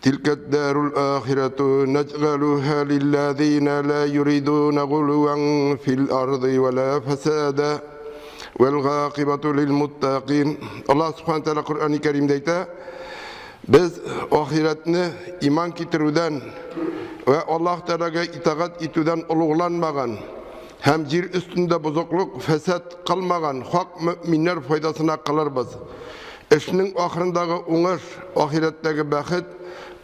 تلك الدار الآخرة نجعلها للذين لا يريدون غلوا في الأرض ولا فسادا والعاقبة للمتقين. Allah subhanahu wa ta'ala Kur'an-ı Kerim'de ayta, biz ahiretini iman getiruden ve Allah Teala'ya itaat etüden uluglanmagan, hem yer üstünde bozukluk, fesat kalmagan, hak müminler faydasına kalırız. İşinin ahirindagi uңuş, ahiretteki baxit,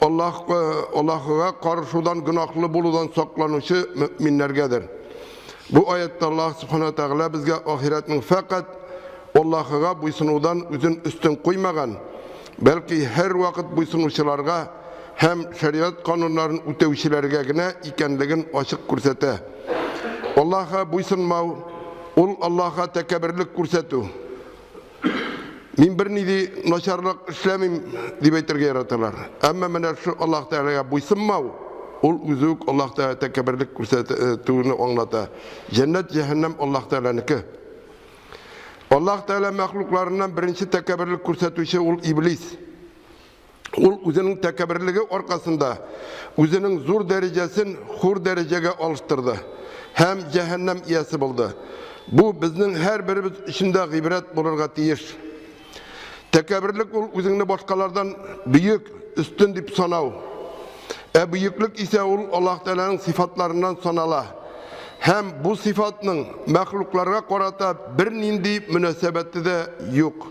Allah'a karşıdan günahlı buludan saklanışı müminlergedir. Bu ayette Allah subhanahu wa ta'ala bizge ahiretinin fakat Allah'a buysunudan üzün üstün koymagan, belki her vakit buysunuşlarga hem şeriat kanunların ötevşilerge gine ikenligin açık kursete. Allah'a buysunmav, ol Allah'a tekebirlik kursetu. Min bir nidi naşarlık işlemim dip aytırga yaratılar. Ama mene şu Allah Teala'ya buysunmav, ol üzük Allah Teala tekebirlik kursetuğunu anlata. Cennet cehennem Allah Teala'nınki. Allah Teala mahluklarından birinci tekebirlik kursetuşu ol iblis. Ol üzünün tekebirliği orkasında üzünün zor derecesin hur dereceye alıştırdı. Hem cehennem iyesi buldu. Bu bizning her birimiz içinde gibret bulurga tiyiş. Tekebirlik ol üzünü başkalardan büyük, üstün dip sanav. Büyüklük ise ol Allah Teala'nın sıfatlarından sanala. Hem bu sıfatının mahluklarga qarata bir nindi münasebeti de yok.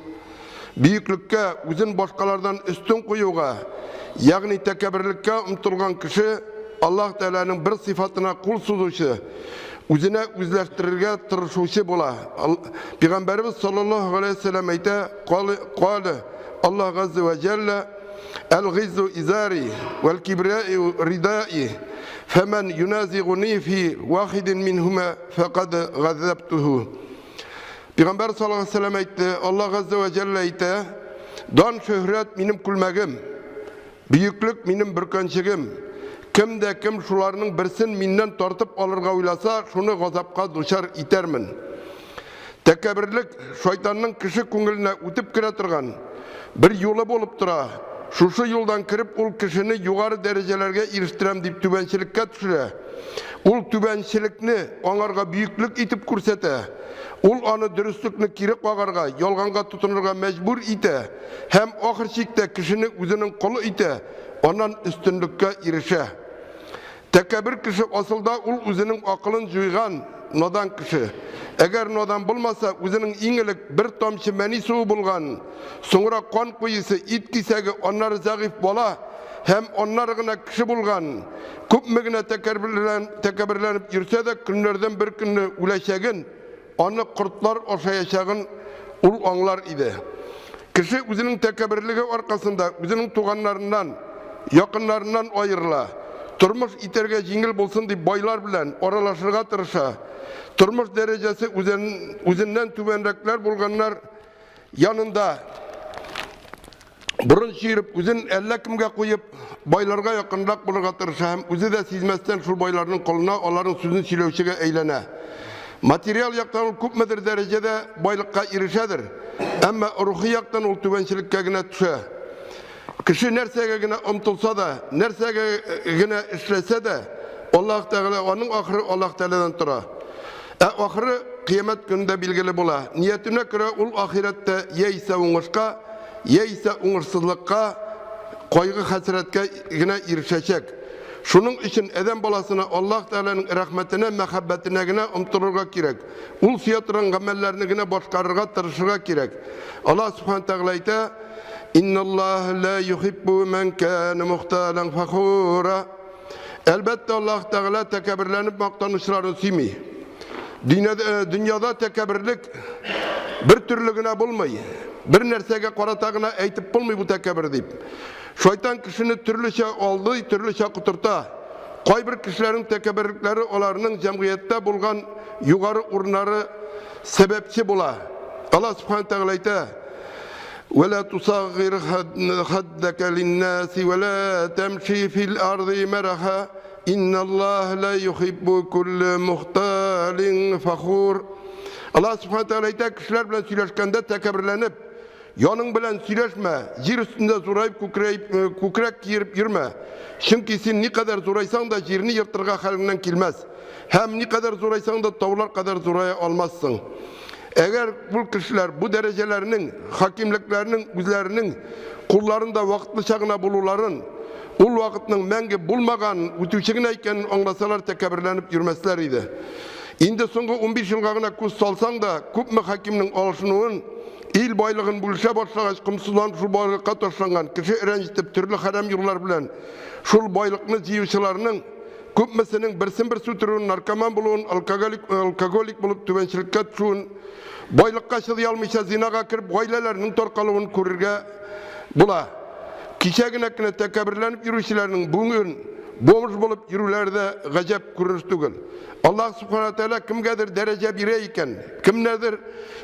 Büyüklükке, üzün başkalardan üstün koyuğa, yani tekebirlikке umtulgan kişi Allah Teala'nın bir sıfatına kul suzuşu, üzüne üzleştirirge tırışuşu bula. Peygamberimiz sallallahu aleyhi ve sellem ayta, قال Allah azze ve celle, el-gizzu izari vel-kibriyai ridai femen yunaziguni fi vahidin minhuma fekad gazzabtuhu. Peygamber sallallahu aleyhi ve sellem ayta, Allah azze ve celle ayta, dan şöhret benim kulmagim, büyüklük benim bürkönçigim. Kim de kim şularının birsin minden tartıp alırga uylasa, şunu gazapka duşar itermin. Tekebirlik, şeytanın kişi kungilne ütüp kire turgan, bir yolu bolup tura. Şu yoldan kirip ol kişini yukarı derecelerge iriştirem deyip tübençilikке düşüre. Ol tübençilikni onarga büyüklük itip kursete. Ol anı dürüstlükni kiri qagarga, yolganga tutunurga mecbur ite. Hem ahirçikte kişini üzünün kolu ite. Ondan üstünlükке irişe. Tekebir kişi asılda ol üzünün akılın juygan nodan kişi. Eğer nodan bulmasa üzünün iňilik bir tomçı meni suğu bulgan, sonra kon kuyusu it kisegi onları zayıf bola, hem onlarına kişi bulgan, küpmegine tekebirlenip yürse de günlerden bir günü uleşegin, onu kurtlar oşayaşagın ul anlar idi. Kişi üzünün tekebirliği arkasında üzünün tuğanlarından, yakınlarından ayrıla. Turmuş iterge jingil bulsun diye baylar bilen oralaşırga tırışa. Turmuş derecesi üzerinden tübenrekler bulganlar yanında burun şiirip üzün elle kimge koyup baylarga yakınrak bulurga tırışa. Hem üzü de sizmezden şu baylarının koluna onların sözün silevçige eylene. Materyal yaktan ol küpmedir derecede baylıkka irişedir. Ama ruhi yaktan ol tübençilikke gine tüşe. Kişi nersege gine umtulsa da, nersege gine işlese de Allah Teala onun ahırı Allah Teala'dan tura. Ahırı kıyamet gününde bilgili bula. Niyetine göre ul ahirette yeyse uңuşka, yeyse uңursızlıkka, koygu hasretke gine irişecek. Şunun için eden balasına Allah Teala'nın rahmetine, mehabbetine yine umtulurga kirek. Ul fiyatırın gamellerini yine başkarırga, tırışırga kirek. Allah subhanahu teala ayta, İnna Allah la yuhibbu men kana muhtalan fakhura. Elbette Allah Teala tekebirlenip maktanışlarını simi. Dünyada tekebirlik bir türlüğüne bulmayı. Bir nersege qaratağına eytip bulmayı bu tekebir deyip. Şeytan kişini türlüçe aldı, türlüçe kuturta. Koy bir kişilerin tekebirlikleri onlarının cemiyette bulgan yukarı urnları sebepçi bula. Allah subhanahu teala ayta, وَلَا تُصَغِّرْ خَدَّكَ لِلنَّاسِ وَلَا تَمْشِي فِي الْأَرْضِ مَرَحًا اِنَّ اللّٰهَ لَا يُحِبُّ كُلَّ مُخْتَالٍ فَخُورٍ. Allah subhanahu teala ayta, kişiler bilen söyleşkende tekebirlenip Yanın bilen süreşme, jir üstünde zorayıp kukrek kiyirip yürme. Çünkü sen ne kadar zoraysan da jirini yırtırga halinden kilmez. Hem ne kadar zoraysan da tavlar kadar zoraya almazsın. Eğer bu kişiler bu derecelerinin, hakimliklerinin, üzerinin kullarında vakitli çağına buluların, ul vakitinin menge bulmagan ütüçegine iken anlasalar tekabirlenip yürmesler idi. İndi soňky 15 ýylgagyna köz salsaň da köpme hakimniň alşynyň il baylygyn bulşa başlagaç kymsyzlan şu baylykka taşlangan kişi erenjitip türlü haram ýollar bilen şol baylykny jiýýüşläriniň köpmesiniň birsin bir sütürün narkoman bolup alkogolik bolup tübençilikkä düşün baylykka şyzy almyşa zinaga kirip gaileleriniň torkalygyny körürge bula. Kiçeginekine tekabirlenip yürüyüşlerinin bugün bomuş bolup yürülerde gajap görünüş tügül. Allah subhanahu teala kimgedir derece bire iken, kimnedir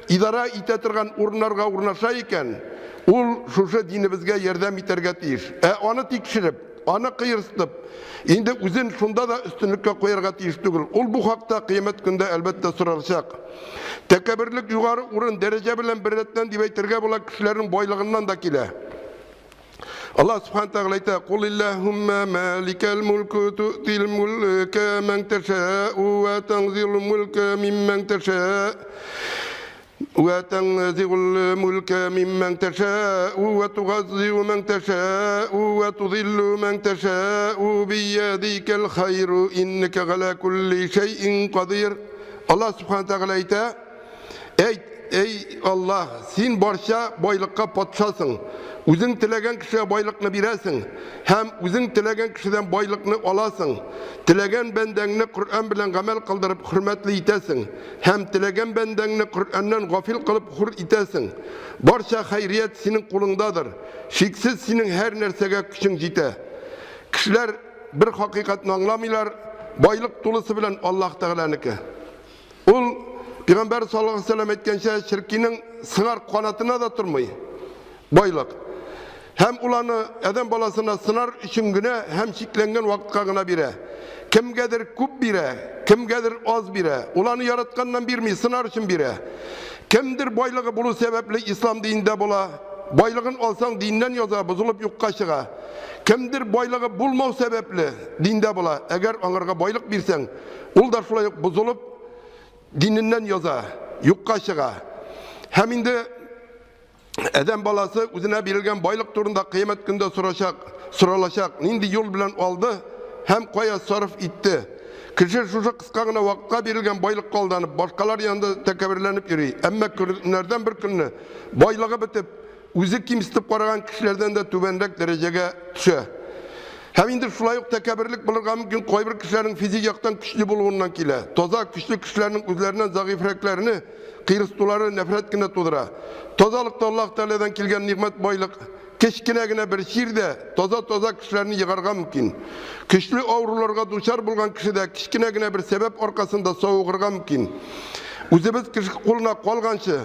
idara itetirgan urnarga urnaşa iken, ul şuşa dinimizge yerdem iterge tiyiş. Onu tikşirip, onu kıyırsıtıp, indi üzün şunda da üstünlükle koyarga tiyiş tügül. Ul bu hakta kıyamet günde elbette sorulacak. Tekabirlik yugarı urun derece bilen birletten dibeytirge bulan kişilerin boylığından da kile. Allah subhanahu teala ayta "Kul illahumma malikal mulku tu'til mulka men teşâ'u ve tanzilul mulka mimmen teşâ'u ve tanzilul mulka mimmen teşâ'u ve tugazzi'u men teşâ'u ve tudillu men teşâ'u biyadikel hayru inneke ala kulli şeyin kadir." Allah subhanahu teala ayta Ey Allah, sen barşa boylukka patşasın. Üzün tilegen kişiye boylukni biresin. Hem üzün tilegen kişiden boylukni alasın. Tilegen bendenini Kur'an bilen gamel kıldırıp hürmetli itesin. Hem tilegen bendenini Kur'an'dan gafil kılıp hur itesin. Barşa hayriyet senin kulundadır. Şiksiz senin her nersege küçün jite. Kişiler bir hakikatini anlamıylar. Boyluk tulusu bilen Allah Teala'nınki. Ol Peygamber sallallahu aleyhi ve sellem etkençe şirkinin sınar kanatına da durmayı. Boyluk. Hem ulanı adam balasına sınar için güne hem şiklengen vakit kağına bire. Kimgedir küp bire, kimgedir az bire. Ulanı yaratkandan bir mi sınar için bire. Kimdir boyluğu bulu sebeple İslam dininde bula. Boylığın olsan dinden yoza bozulup yukka çığa. Kimdir boyluğu bulmav sebeple dinde bula. Eğer onlarga boyluk birsen, ul da şulay bozulup dininden yoza, yukka çığa. Hem indi adam balası üzerine verilgen boyluk turunda kıyamet günde soralaşak. Nindi yol bilen aldı, hem koya sarf itti. Kişi şu kıskağına vakıka verilgen boyluk koldanıp, başkalar yanında tekabirlenip yürüyor. Ama günlerden bir günü boyluğu bitip, üzü kim istip koragan kişilerden de tübenrek dereceye düşe. Hem indi şulayık tekabirlik bulurga mümkün koy bir kişilerin fizik yaktan güçlü buluğundan kile. Toza güçlü kişilerin üzerinden zayıfreklerini, kıyırıstıları nefretkine tudura. Tozalıkta Allah Teala'dan kilgen nimet boyluk, keşkinegine bir şirde toza kişilerini yıkarga mümkün. Güçlü avrularga duşar bulgan kişide keşkinegine bir sebep orkasında soğuğurga mümkün. Üzümüz kişi kuluna kolganşı,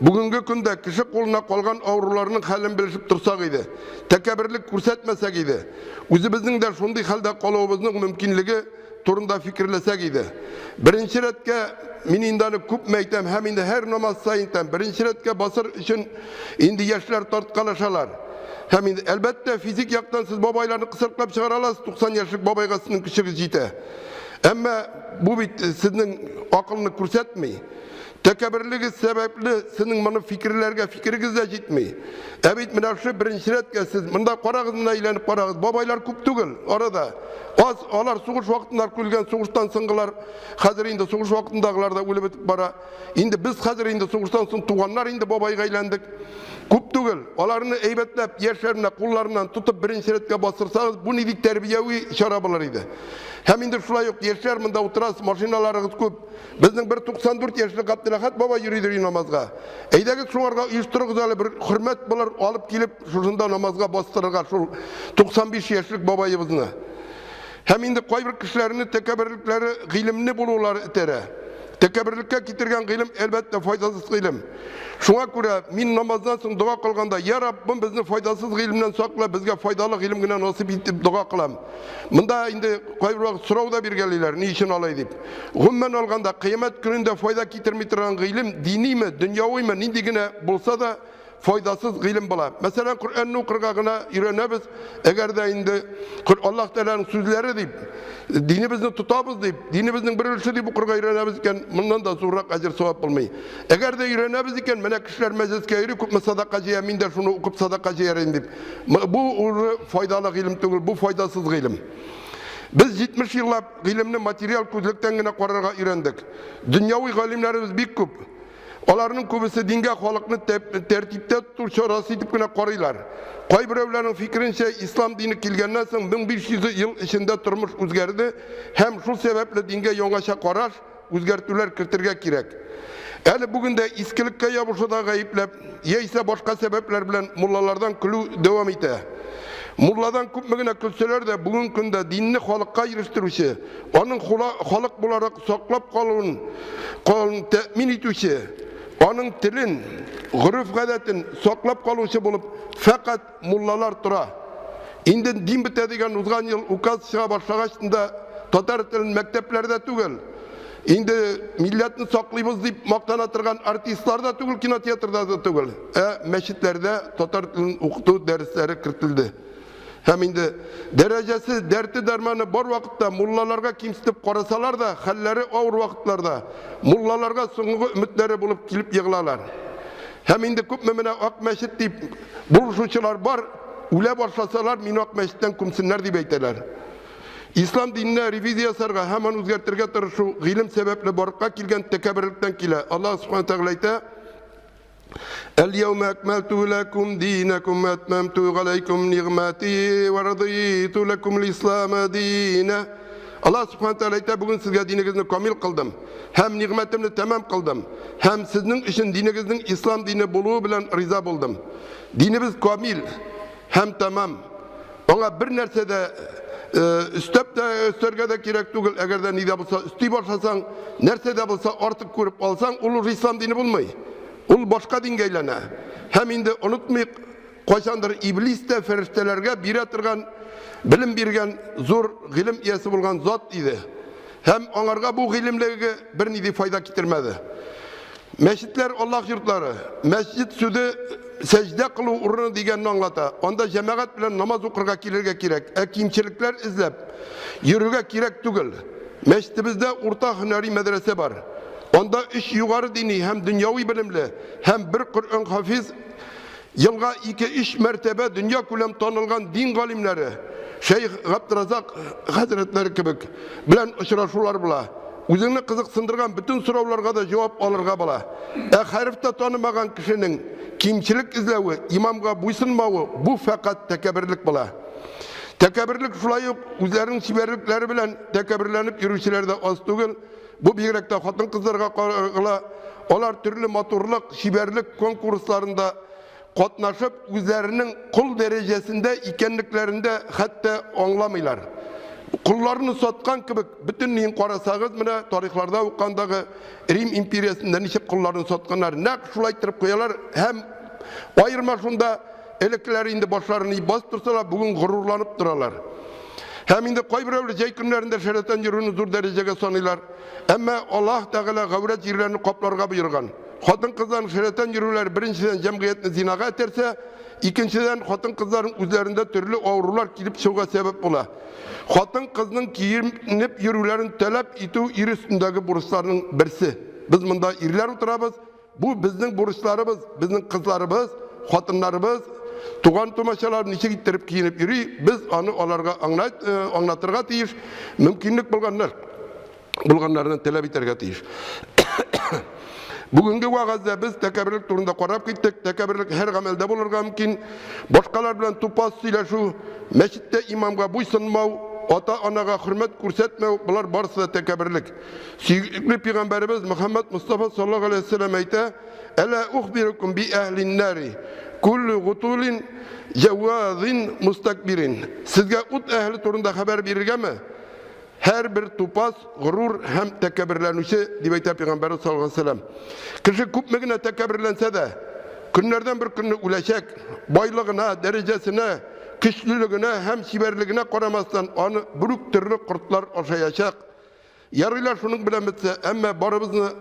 bugünkü günde kişi koluna kolgan avrularının halini bilişip tursak idi. Tekabirlik kursetmesek idi. Üzümüzün de şunday halde kolağımızın mümkünlüğü turunda fikirlesek idi. Birinci retke min indani kup meytem hem indi her namaz sayıntem. Birinci retke basır için indi yaşlar tartkalaşalar. Hem indi elbette fizik yaktan siz babaylarını kısırklap çıkaralasınız. 90 yaşlık babayga sizin küçüğü jite. Ama bu sizin akılını kursetmeyi. Tekabirligi sebeple sizin bana fikriniz de jitmeyi. Evet minakşı birinci retke siz mında qarağızına ilenip qarağız. Babaylar kup tügül orada. Olar soğuş vaktınlar külgen soğuştan sıngılar. Hazır indi soğuş vaktındagılar da ölüp etip bara. Indi biz hazır indi soğuştan soň tuğanlar indi babayga ilendik. Kup tügül. Olarını eybetlep yerlerine kullarından tutup birinci retke basırsanız bu nidik terbiyevi şarabalar idi. Hem indi şulay yok yerler mında oturas maşinalarınız köp. Bizning bir 94 yaşlı Abdülahad baba yürüydir namazga. Eydagi şuňarga uyuşturgyzly bir hürmet bular alıp gelip şunda namazga bastırırga şu 95 yaşlık babayыбызny. Hem indi koy bir kişilerini tekabirlikleri gilimni bulurlar etere. Tekabirlikке kitirgen gilim elbette faydasız gilim. Şuna göre min namazdan soň dua kılganda ya Rabbim bizni faydasız gilimden sakla, bizge faydalı gilim gine nasip etip dua kılam. Mında indi koy bir vakt soraw da bergenliler, niçin alay dip. Gümmen alganda kıyamet gününde fayda kitirmey turgan gilim dini mi, dünyawy mi, nindigine bolsa da faydasız ilim bula. Mesela Kur'an'ın okurgağına öğrenemiz. Eğer de indi Allah Teala'nın sözleri deyip, dinimizni tutabız deyip, dinimizin bir ölçü deyip okurga öğrenemiz iken, bundan da sonra acır sevap bulmayı. Eğer de öğrenemiz iken, mene kişiler mecliske yürü, kupma sadakacı yemin de şunu okup sadakacı yerin deyip. Bu faydalı ilim değil, bu faydasız ilim. Biz 70 yıllar ilimni materyal közlükten gene korarga öğrendik. Dünyavi alimlerimiz bir küp. Onların kübüsü dinge halkını tertipte tutur çorası edip gene koruylar. Koy birevlerin fikrince İslam dini kilgenden soň 1500 yıl içinde turmuş özgerdi. Hem şu sebeple dinge yoňaşa korar, özgertüler kirtirge kirek. Yani bugün de iskilikke yapışı da gayiplep, ise başka sebepler bilen mullalardan külü devam ete. Mulladan köpmegine külseler de bugün günde dinini halkka yürüstürüşü, onun halk bularak saklap kalın temin etüşü, onun tilin, gürüf gadetin saklap kaluşu bulup fakat mullalar tura. Indi din bitedigen uzgan yıl ukaz çığa başlagaçında Tatar tilin mekteplerde tügel. Indi milletini saklıyımız deyip maktanatırgan artistler da tügel, kinoteatrda da tügel. Meşitlerde Tatar tilin okuduğu dersleri kırtıldı. Hem indi derecesi, derti dermanı bor vakitte mullalarga kimsitip korasalar da, halleri ağır vakitlarda mullalarga soňky ümitleri bulup kilip yığılalar. Hem indi köp memene ak meşit deyip buluşuçular bar, ule başlasalar mini ak meşitten kumsinler deyip eyteler. İslam dinine reviziya sarga hemen özgertirge tırışı ilim sebeple barıkka kilgen tekebirlikten kile. Allah subhanahu teala ayta El-yevme ekmeltu lekum dinekum ve etmemtu aleykum ni'mati ve raditu lekum l-islama dine. Allah subhanahu teala bugün sizge dininizni kamil kıldım. Hem nimetimni tamam kıldım. Hem sizin için dininizin İslam dini buluğu bilen rıza buldum. Dinimiz kamil, hem tamam. Ona bir nersede üstep de österge de gerek değil. Eğer de nida bulsa, üstü başlasan, nersede bulsa artık görüp alsan, olur İslam dini bulmayı. Ol başka dingeylene. Hem indi unutmayıp, koşandır iblis de feriştelerge bir atırgan, bilim birgen, zor ilim iyesi bulgan zat idi. Hem onlarga bu ilimlege bir nidi fayda getirmedi. Meşitler Allah yurtları, mescid südü secde kılı urunu digenini anlata. Onda cemaat bilen namaz okurga kilirge kirek. Kimçilikler izlep, yürüge kirek tügül. Meşitimizde orta hüneri medrese var. Onda iş yukarı dini hem dünyavi bilimli hem bir Kur'an hafiz yılga 2-3 mertebe dünya kulem tanılgan din galimleri Şeyh Abdurrazak Hazretleri kibik bilen uçraşular bula. Üzerine kızık sındırgan bütün sorularga da cevap alırga bula. Harifte tanımagan kişinin kimçilik izlevi, imamga buysunmağı bu fakat tekebirlik bula. Tekebirlik şulayıp üzerinin şiberlikleri bilen tekebirlenip yürüyüşlerde az tügül. Bu birekte hatın kızlarga karagıla, olar türlü maturluk, şiberlik konkurslarında katnaşıp üzerinin kul derecesinde ikenliklerinde hatta anlamıylar. Kullarını satkan kibik bütün neyin qarasağız mine tarihlarda okuyandağı Rim imperiyasında nişip kullarını satkanlar. Ne şulaytırıp koyalar hem ayırma şunda elekleri indi başlarını bastırsalar bugün gururlanıp duralar. Hem indi koy bir öyle günlerinde şereten yürünü zor dereceye sanıyorlar. Ama Allah Teala gavret yerlerini kaplarga buyurgan. Hatın kızların şereten yürüler birinciden cemiyetini zinaga eterse, ikinciden hatın kızların üzerinde türlü ağrılar kilip çıkığa sebep ola. Hatın kızının giyinip yürülerin talep itiği iri üstündeki burçlarının birisi. Biz bunda iriler oturabız. Bu bizim burçlarımız, bizim kızlarımız, hatınlarımız, tuğan tumaşalar nişe gittirip giyinip yürü, biz onu onlarga anlatırga tiyiş, mümkünlük bulganlarından talep iterge tiyiş. Bugünkü vaazda biz tekebirlik turunda korap gittik. Tekebirlik her gamelde bulurga mümkün. Başkalar bilen tupas söyleşu, meşitte imamga buysunmav, ata-anaga hürmet kursetmev, bunlar barısı da tekebirlik. Süykli Peygamberimiz Muhammed Mustafa sallallahu aleyhi ve sellem ayta, "Ela uhbirukum bi ehlin nari, kullu gutulin cevazin mustakbirin." Sizge ut ehli turunda haber verirge mi? Her bir tupas, gurur hem tekebirlenüşü dibeyte Peygamberimiz sallallahu aleyhi ve sellem. Kişi kupmegine tekebirlense de günlerden bir günü ulaşacak, baylığına, derecesine, kişiliğine hem şiberliğine koramazsan onu büyük türlü kurtlar aşayacak. Yarıylar şunun bilen bitse, ama barımızı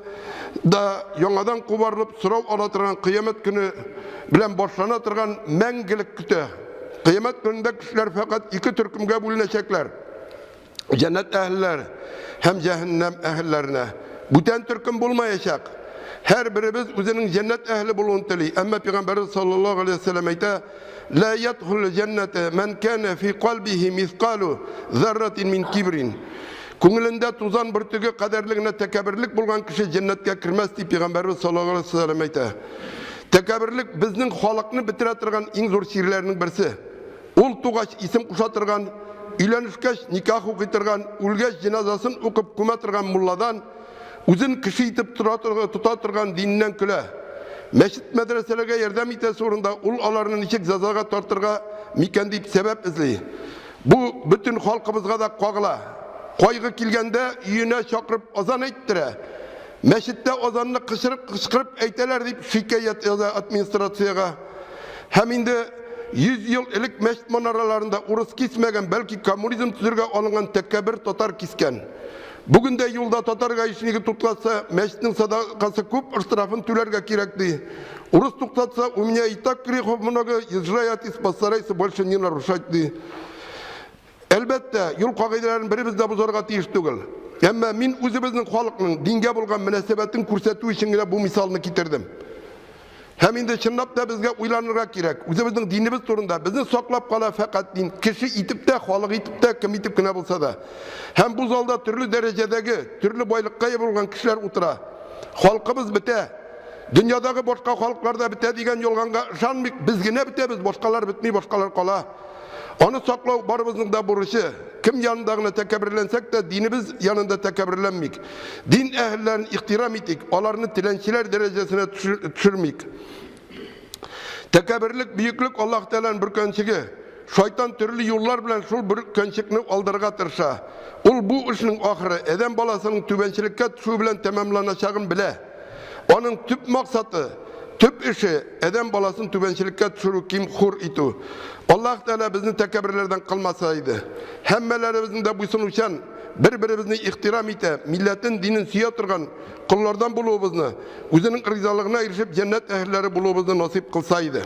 da yonadan kubarılıp sırav alatırgan kıyamet günü bilen boşlanatırgan mengilik kütü. Kıyamet gününde kişiler fakat iki türkümge bölünecekler. Cennet ehliler hem cehennem ehillerine. Bütün türküm bulmayacak. Her birimiz özünün cennet ehli bulun tili. Ama Peygamberimiz sallallahu aleyhi ve sellem ayta la yedhul cennete men kâne fi kalbihi mithqalu zerratin min kibrin. Көңілінде тузан бір түгі қадерлігіне тәкәбірлік болған кіші cennetle кірмес deyip Peygamberimiz sallallahu aleyhi ve sellem ayta. Тәкәбірлік біздің халықны бітіре тұрған ең зор сирлерінің бірсі. Ол туғаш исім құшатырған, үйленішкеш никах оқитырған, өлгеш женазасын оқып көме тұрған мұлладан, өзін кіші етіп тұта тұрған динінен күлі. Мәшіт мәдреселерге ярдәм итәсе орында ол аларының ничек жазаға тартырға мекен deyip себеп ізлей. Бұл bütün халқымызға да қағыла. Қойғы келгенде үйіне шақырып азан айттыры. Мәшітте азанны қышқырып әйтелер deyip шикаят администрацияға. Hem indi 100 yıl ilk мәшіт манараларында ұрыс кесмеген, бәлки коммунизм түзірге алынған тәккәбір татар кескен. Бүгінде юлда татарға ішінегі тұтқатса, мәшіттің садақасы көп ұрстырафын төлерге керекті. Ұрыс тұқтатса, у меня и так грехов много, езжаят, постарайся больше не нарушать. Әлбәттә, юл қағидаларын біріміз де бұзарға тиіш түгіл. Әмма мен өзіміздің халықның динге болған мөнәсәбәтін күрсәту үшін генә бу мисалны китердім. Һәм инде чынлап та безгә уйланырга кирәк. Үзебезнең динебез турында безне саклап кала фақат дин. Кеше итеп тә, халык итеп тә, кем итеп кенә булса да. Һәм бу залда төрле дәрәҗәдәге, төрле байлыкка ия булган кешеләр утыра. Халкыбыз бетә. Дөньядагы башка халыкларда бетә дигән ялганга ышанмыйк. Без генә бетәбез, башкалар бетми, башкалар кала. Onu saklaw barımızın da buruşu. Kim yanındağına tekabirlensek de dinimiz yanında tekabirlenmeyik. Din ehlilerini ihtiram etik. Onlarını tilençiler derecesine düşürmeyik. Tekabirlik, büyüklük Allah Teala'nın bir könçüğü. Şeytan türlü yollar bilen şul bir könçükünü aldırga tırşa. Ol bu işinin ahırı eden balasının tübençilikke düşü bilen tamamlanacağını bile. Onun tüp maksatı, tüp işi eden balasının tübençilikke düşürü kim hur itu. Allah Teala bizni tekabirlerden kılmasaydı, hemmelerimizin de buysun uçan, birbirimizni ihtiram ite, milletin dinin suya turgan kullardan buluğumuzni, özünün rızalığına erişip cennet ehlileri buluğumuzni nasip kılsaydı.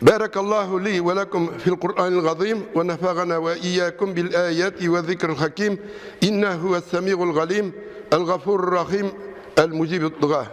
Barakallahu li ve lekum fil Kur'anil azim ve nefagana ve iyyakum bil ayati ve zikril hakim innehu es-semi'ul galim el-gafurur rahim el-mucibud du'a.